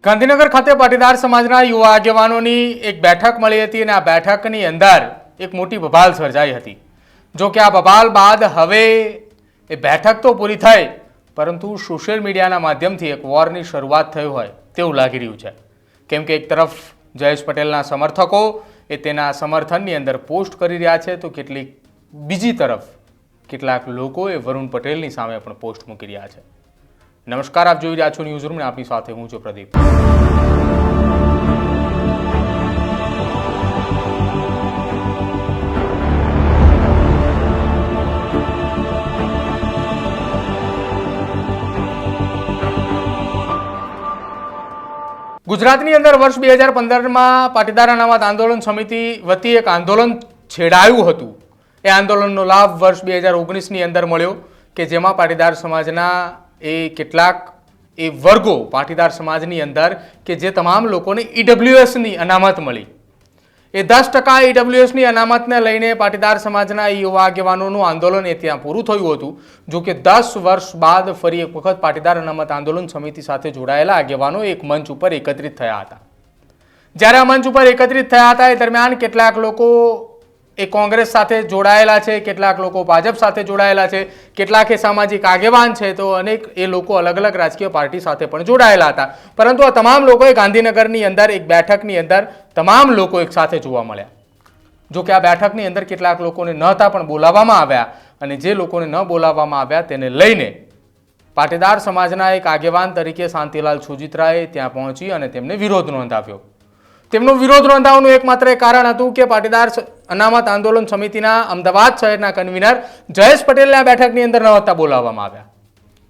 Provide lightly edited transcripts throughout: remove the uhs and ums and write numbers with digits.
ગાંધીનગર ખાતે પાટીદાર સમાજના યુવા આગેવાનોની એક બેઠક મળી હતી અને આ બેઠકની અંદર એક મોટી બબાલ સર્જાઈ હતી। જો કે આ બબાલ બાદ હવે એ બેઠક તો પૂરી થઈ, પરંતુ સોશિયલ મીડિયાના માધ્યમથી એક વોરની શરૂઆત થઈ હોય તેવું લાગી રહ્યું છે। કેમ કે એક તરફ જયેશ પટેલના સમર્થકો એ તેના સમર્થનની અંદર પોસ્ટ કરી રહ્યા છે, તો બીજી તરફ કેટલાક લોકો એ વરુણ પટેલની સામે પણ પોસ્ટ મૂકી રહ્યા છે। નમસ્કાર, આપ જોઈ રહ્યા છો ન્યૂઝ રૂમ, આપની સાથે હું છું પ્રદીપ। ગુજરાતની અંદર વર્ષ 2015માં પાટીદાર અનામત આંદોલન સમિતિ વતી એક આંદોલન છેડાયું હતું। એ આંદોલનનો લાભ વર્ષ 2019ની અંદર મળ્યો કે જેમાં પાટીદાર સમાજના કેટલાક વર્ગો પાટીદાર સમાજની અંદર કે જે તમામ લોકોને ઈડબ્લ્યુએસની અનામત મળી, એ 10% ઈડબ્લ્યુએસની અનામતને લઈને પાટીદાર સમાજના યુવા આગેવાનોનું આંદોલન એ ત્યાં પૂરું થયું હતું। જો કે 10 વર્ષ બાદ ફરી એક વખત પાટીદાર અનામત આંદોલન સમિતિ સાથે જોડાયેલા આગેવાનો એક મંચ ઉપર એકત્રિત થયા હતા। જ્યારે આ મંચ ઉપર એકત્રિત થયા હતા એ દરમિયાન કેટલાક લોકો એ કોંગ્રેસ સાથે જોડાયેલા છે, કેટલાક લોકો ભાજપ સાથે જોડાયેલા છે, કેટલાક એ સામાજિક આગેવાન છે, તો અનેક એ લોકો અલગ અલગ રાજકીય પાર્ટી સાથે પણ જોડાયેલા હતા। પરંતુ આ તમામ લોકોએ ગાંધીનગરની અંદર એક બેઠકની અંદર તમામ લોકો એક સાથે જોવા મળ્યા। જો કે આ બેઠકની અંદર કેટલાક લોકોને નહોતા પણ બોલાવવામાં આવ્યા, અને જે લોકોને ન બોલાવવામાં આવ્યા તેને લઈને પાટીદાર સમાજના એક આગેવાન તરીકે શાંતિલાલ સુજીત્રાએ ત્યાં પહોંચી અને તેમને વિરોધ નોંધાવ્યો। તેમનો વિરોધ નોંધાવવાનું એકમાત્ર કારણ હતું કે પાટીદાર અનામત આંદોલન સમિતિના અમદાવાદ શહેરના કન્વીનર જયેશ પટેલને આ બેઠકની અંદર નહોતા બોલાવવામાં આવ્યા।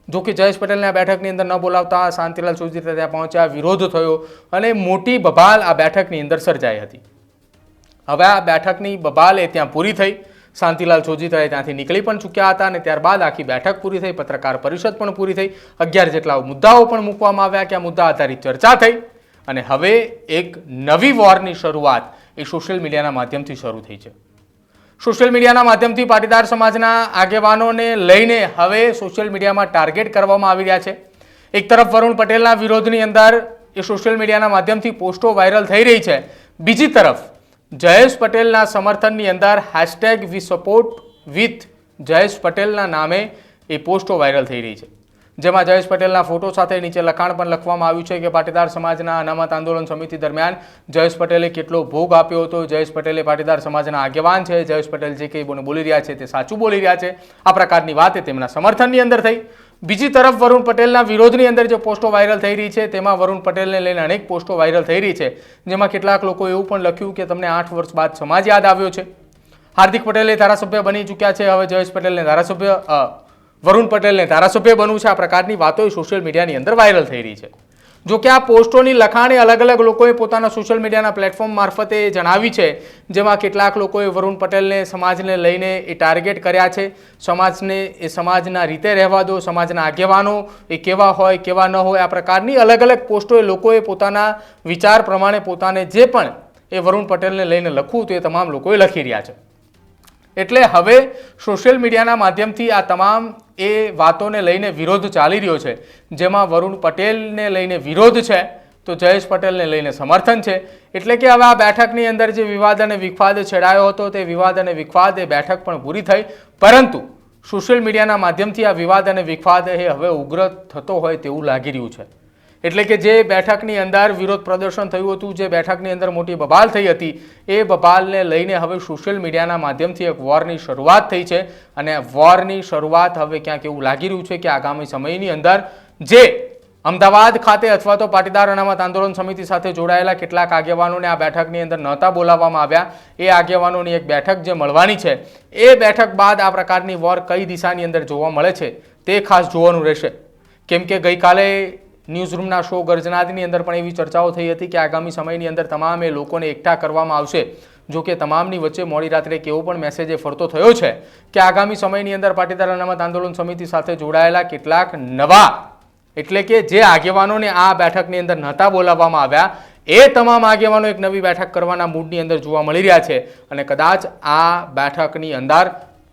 જો કે જયેશ પટેલને આ બેઠકની અંદર ન બોલાવતા શાંતિલાલ સુજીત્રા ત્યાં પહોંચ્યા, વિરોધ થયો અને મોટી બબાલ આ બેઠકની અંદર સર્જાઈ હતી। હવે આ બેઠકની બબાલ એ ત્યાં પૂરી થઈ, શાંતિલાલ સુજીત્રાએ ત્યાંથી નીકળી પણ ચૂક્યા હતા અને ત્યારબાદ આખી બેઠક પૂરી થઈ, પત્રકાર પરિષદ પણ પૂરી થઈ, 11 જેટલા મુદ્દાઓ પણ મૂકવામાં આવ્યા કે આ મુદ્દા આધારિત ચર્ચા થઈ, અને હવે એક નવી વોરની શરૂઆત એ સોશિયલ મીડિયાના માધ્યમથી શરૂ થઈ છે। સોશિયલ મીડિયાના માધ્યમથી પાટીદાર સમાજના આગેવાનોને લઈને હવે સોશિયલ મીડિયામાં ટાર્ગેટ કરવામાં આવી રહ્યા છે। એક તરફ વરુણ પટેલના વિરોધની અંદર એ સોશિયલ મીડિયાના માધ્યમથી પોસ્ટો વાયરલ થઈ રહી છે, બીજી તરફ જયેશ પટેલના સમર્થનની અંદર #વી સપોર્ટ વિથ જયેશ પટેલના નામે એ પોસ્ટો વાયરલ થઈ રહી છે, જેમાં જયેશ પટેલના ફોટો સાથે નીચે લખાણ પણ લખવામાં આવ્યું છે કે પાટીદાર સમાજના અનામત આંદોલન સમિતિ દરમિયાન જયેશ પટેલે કેટલો ભોગ આપ્યો હતો, જયેશ પટેલે પાટીદાર સમાજના આગેવાન છે, જયેશ પટેલ જે કંઈ બોલી રહ્યા છે તે સાચું બોલી રહ્યા છે, આ પ્રકારની વાત એ તેમના સમર્થનની અંદર થઈ। બીજી તરફ વરુણ પટેલના વિરોધની અંદર જે પોસ્ટો વાયરલ થઈ રહી છે તેમાં વરુણ પટેલને લઈને અનેક પોસ્ટો વાયરલ થઈ રહી છે, જેમાં કેટલાક લોકો એવું પણ લખ્યું કે તમને 8 વર્ષ બાદ સમાજ યાદ આવ્યો છે, હાર્દિક પટેલે ધારાસભ્ય બની ચૂક્યા છે, હવે જયેશ પટેલને વરુણ પટેલને ધારાસભ્ય બનવું છે, આ પ્રકારની વાતો સોશિયલ મીડિયાની અંદર વાયરલ થઈ રહી છે। જો કે આ પોસ્ટોની લખાણે અલગ અલગ લોકોએ પોતાના સોશિયલ મીડિયાના પ્લેટફોર્મ મારફતે જણાવી છે, જેમાં કેટલાક લોકોએ વરુણ પટેલને સમાજને લઈને એ ટાર્ગેટ કર્યા છે, સમાજને એ સમાજના રીતે રહેવા દો, સમાજના આગેવાનો એ કેવા હોય કેવા ન હોય, આ પ્રકારની અલગ અલગ પોસ્ટો એ લોકોએ પોતાના વિચાર પ્રમાણે પોતાને જે પણ એ વરુણ પટેલને લઈને લખવું તો એ તમામ લોકોએ લખી રહ્યા છે। એટલે હવે સોશિયલ મીડિયાના માધ્યમથી આ તમામ એ વાતોને લઈને વિરોધ ચાલી રહ્યો છે, જેમાં વરુણ પટેલને લઈને વિરોધ છે તો જયેશ પટેલને લઈને સમર્થન છે। એટલે કે હવે આ બેઠકની અંદર જે વિવાદ અને વિખવાદ છેડાયો હતો તે વિવાદ અને વિખવાદ એ બેઠક પણ પૂરી થઈ, પરંતુ સોશિયલ મીડિયાના માધ્યમથી આ વિવાદ અને વિખવાદ એ હવે ઉગ્ર થતો હોય તેવું લાગી રહ્યું છે। એટલે કે જે બેઠકની અંદર વિરોધ પ્રદર્શન થયું હતું, જે બેઠકની અંદર મોટી બબાલ થઈ હતી, એ બબાલને લઈને હવે સોશિયલ મીડિયાના માધ્યમથી એક વોરની શરૂઆત થઈ છે, અને વોરની શરૂઆત હવે ક્યાંક એવું લાગી રહ્યું છે કે આગામી સમયની અંદર જે અમદાવાદ ખાતે અથવા તો પાટીદાર અનામત આંદોલન સમિતિ સાથે જોડાયેલા કેટલાક આગેવાનોને આ બેઠકની અંદર નહોતા બોલાવવામાં આવ્યા, એ આગેવાનોની એક બેઠક જે મળવાની છે, એ બેઠક બાદ આ પ્રકારની વોર કઈ દિશાની અંદર જોવા મળે છે તે ખાસ જોવાનું રહેશે। કેમ કે ગઈકાલે ન્યૂઝ રૂમના શો ગર્જનાદની અંદર પણ એવી ચર્ચાઓ થઈ હતી કે આગામી સમયની અંદર તમામ એ લોકોને એકઠા કરવામાં આવશે। જો કે તમામની વચ્ચે મોડી રાત્રે કેવો પણ મેસેજ એ ફરતો થયો છે કે આગામી સમયની અંદર પાટીદાર અનામત આંદોલન સમિતિ સાથે જોડાયેલા કેટલાક નવા, એટલે કે જે આગેવાનોને આ બેઠકની અંદર નહોતા બોલાવવામાં આવ્યા, એ તમામ આગેવાનો એક નવી બેઠક કરવાના મૂડની અંદર જોવા મળી રહ્યા છે, અને કદાચ આ બેઠકની અંદર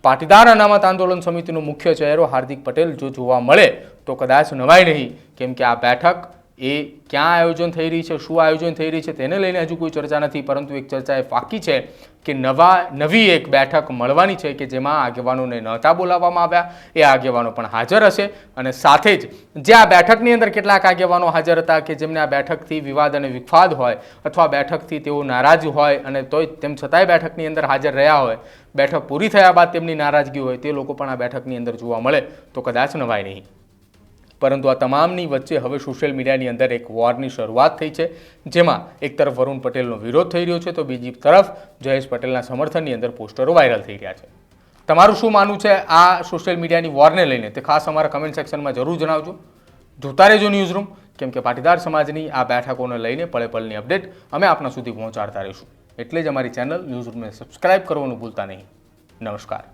પાટીદાર અનામત આંદોલન સમિતિનો મુખ્ય ચહેરો હાર્દિક પટેલ જો જોવા મળે તો કદાચ નવાય નહીં, કેમ કે આ બેઠક એ ક્યાં આયોજન થઈ રહી છે, શું આયોજન થઈ રહી છે તેને લઈને હજુ કોઈ ચર્ચા નથી, પરંતુ એક ચર્ચા એ પાકી છે કે નવી એક બેઠક મળવાની છે કે જેમાં આગેવાનોને નહોતા બોલાવવામાં આવ્યા, એ આગેવાનો પણ હાજર હશે. અને સાથે જ જે આ બેઠકની અંદર કેટલાક આગેવાનો હાજર હતા કે જેમને આ બેઠકથી વિવાદ અને વિખવાદ હોય અથવા બેઠકથી તેઓ નારાજ હોય અને તોય તેમ છતાંય બેઠકની અંદર હાજર રહ્યા હોય, બેઠક પૂરી થયા બાદ તેમની નારાજગી હોય, તે લોકો પણ આ બેઠકની અંદર જોવા મળે તો કદાચ નવાય નહીં. પરંતુ આ તમામની વચ્ચે હવે સોશિયલ મીડિયાની અંદર એક વોરની શરૂઆત થઈ છે, જેમાં એક તરફ વરુણ પટેલનો વિરોધ થઈ રહ્યો છે તો બીજી તરફ જયેશ પટેલના સમર્થનની અંદર પોસ્ટરો વાયરલ થઈ રહ્યા છે. તમારું શું માનવું છે આ સોશિયલ મીડિયાની વોરને લઈને તે ખાસ અમારા કમેન્ટ સેક્શનમાં જરૂર જણાવજો. જોતા રહેજો ન્યૂઝરૂમ, કેમ કે પાટીદાર સમાજની આ બેઠકોને લઈને પળે પળની અપડેટ અમે આપના સુધી પહોંચાડતા રહીશું. એટલે જ અમારી ચેનલ ન્યૂઝરૂમને સબસ્ક્રાઇબ કરવાનું ભૂલતા નહીં. નમસ્કાર.